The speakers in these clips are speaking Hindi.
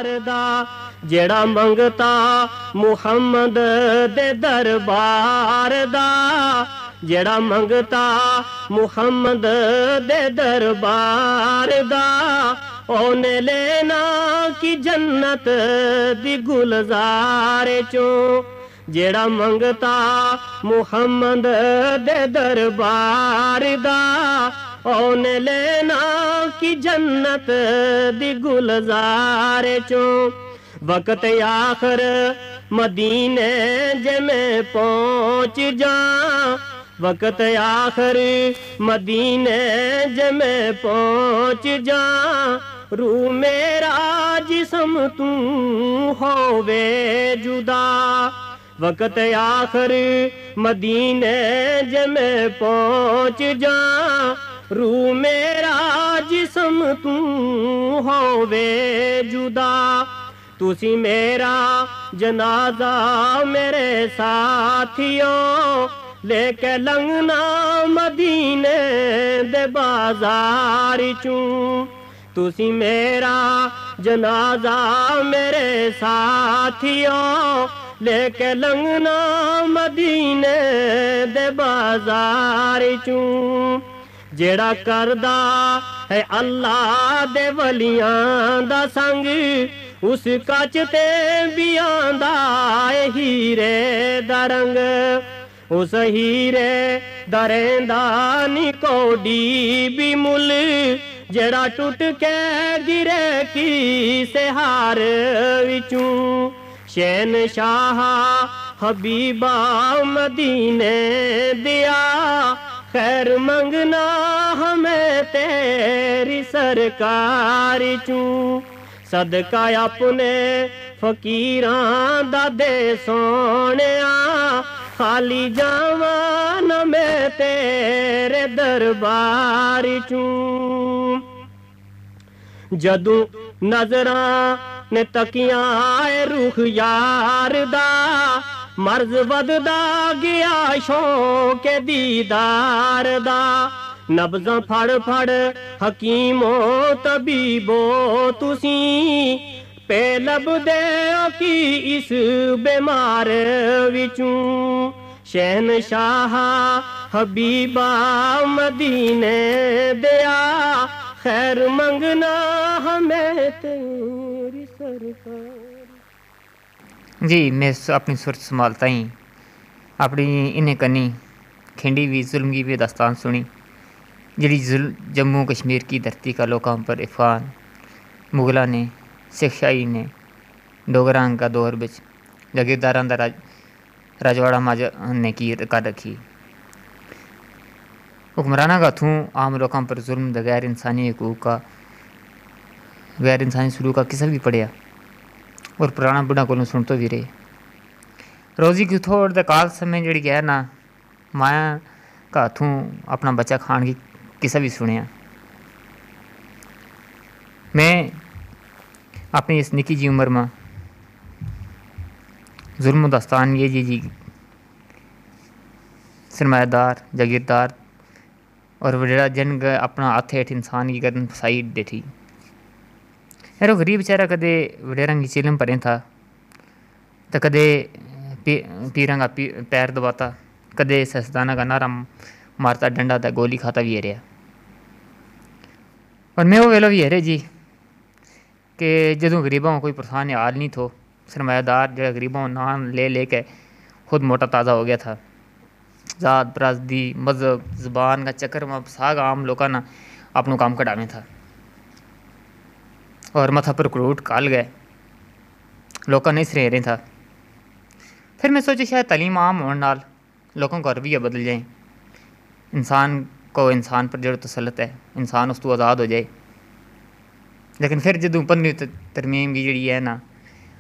दा जेड़ा मंगता मुहम्मद दे दरबार दा जेड़ा मंगता मुहम्मद दे दरबार दा ओने लेना की जन्नत दी गुलजार चों जेड़ा मंगता मुहम्मद दे दरबार दा ओने लेना की जन्नत दी गुलजार चों वक्त आखिर मदीने जे मैं पहुँच जा वक्त आखिर मदीने जे मैं पहुँच जा रू मेरा जिस्म तू होवे जुदा वक्त आखिर मदीने जे मैं पहुँच जा रू मेरा जिस्म तू होवे जुदा तुसी मेरा जनाजा मेरे साथियों लेके लंघना मदीने दे बाजार चूं तुसी मेरा जनाजा मेरे साथियों लेके लंघना मदीने दे बाजार चूं जेड़ा करदा है अल्लाह दे वलियां दा संग उस कच ते भी आंदा हीरे दा रंग उस हीरे दरेंदा नी कोडी भी मुल जेड़ा टुट के गिरे की सेहार विचूं शहनशाह हबीबा मदीने दिया खैर मंगना हमें तेरी सरकार चूं सदका अपने फकीरां दा दे सोनिया खाली जावा न मैं तेरे दरबार चूं जदू नजरां ने तकियां रुख यार दा मर्ज वधदा गया शौक दीदार दा नब्ज़ां फड़ फड़ हकीमो तबीबो तुसी पे लभदे की इस बीमार विचूं शहनशाह हबीबा मदीने दिया खैर मंगना हमें तेरी सरकार जी मैं अपनी सुर संभालता ही अपनी इन्हें कनी खिंडी भी जुल्म की भी दास्तान सुनी जी जम्मू कश्मीर की धरती का लोगों पर अफगान मुगलों ने सिखशाही ने डोगरां का दौर बिच जागीरदारां दा राजवाड़ा माज ने की कर रखी हुक्मराना का थूं आम लोगों पर जुल्म द गैर इंसानी हकूक का गैर इंसानी सलूक का किसा भी पढ़िया और पुराना बुढ़ा को सुन तो भी रहे रोजी की थोड़ द काल समय जी है ना माया का हथों अपना बच्चा खान की किसा भी सुनिया मैं अपनी इस निकी जी उम्र में जुल्म दास्तान ये जी सरमायादार जागीरदार और वडेरा जन अपना हथ हेठ इंसान की गर्दन फसाई देठी यारो गरीब बेचारा कदे वडेरा की चिलम परें था तो कदे पीरां का पैर दबाता कदे सस्ताना का नारा मारता डंडा था गोली खाता भी रहा और मैं वो वेलो भी है जी कि जदों गरीबों को कोई परेशान हाल नहीं थो सरमायादार जो गरीबों नाम ले लेके खुद मोटा ताज़ा हो गया था ज़ात बरादरी मज़हब ज़ुबान का चक्कर में साग आम लोगों ने अपनों काम कटावे था और मथा पर करोट काल गए लोगों ने रह रहे था फिर मैं सोचा शायद तालीम आम होने नाल लोगों का रवैया बदल जाए इंसान को इंसान पर जो तसलत है इंसान उस तो आज़ाद हो जाए लेकिन फिर जदों 15वीं तरमीम की जी है ना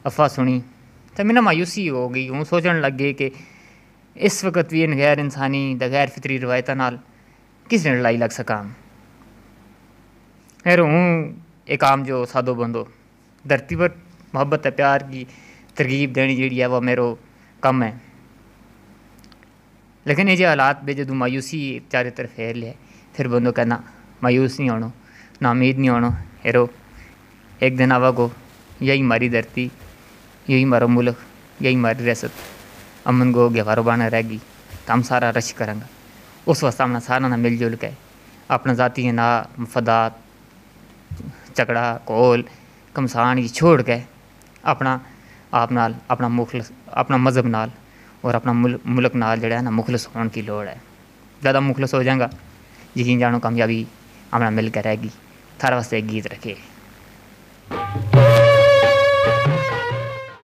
अफवाह सुनी तो मैंने मायूसी हो गई हूँ सोचने लग गए कि इस वक्त भी इन गैर इंसानी द गैर फितरी रवायत नाल किस ने लड़ाई लग सका फिर हूँ एक आम जो सादो बंदो धरती पर मोहब्बत प्यार की तरगीब देनी जी है वह मेरो कम है लेकिन ये जो हालात बे जदों मायूसी चारे तरफ फैल है फिर बंदो कहना मायूस नहीं होना ना उम्मीद नहीं होना हेरो एक दिन आवागो यही हमारी धरती, यही हमारा मुल्क, यही हमारी रियासत अमन गो गवारो बना रहेगी तो हम सारा रश करेंगे। उस वास्ते अपना सारा ना मिलजुल के अपना जाती ना मफदात झगड़ा कोल कमसान ये छोड़ के अपना आप नाल अपना मुखलस अपना मज़हब नाल और अपना मुल्क नाल जड़ा है ना मुखलस होने की लोड़ है। ज़्यादा मुखलस हो जाएगा यकीन जानो कामयाबी अपना मिल के रहेगी। थारे वास्ते एक गीत रखे।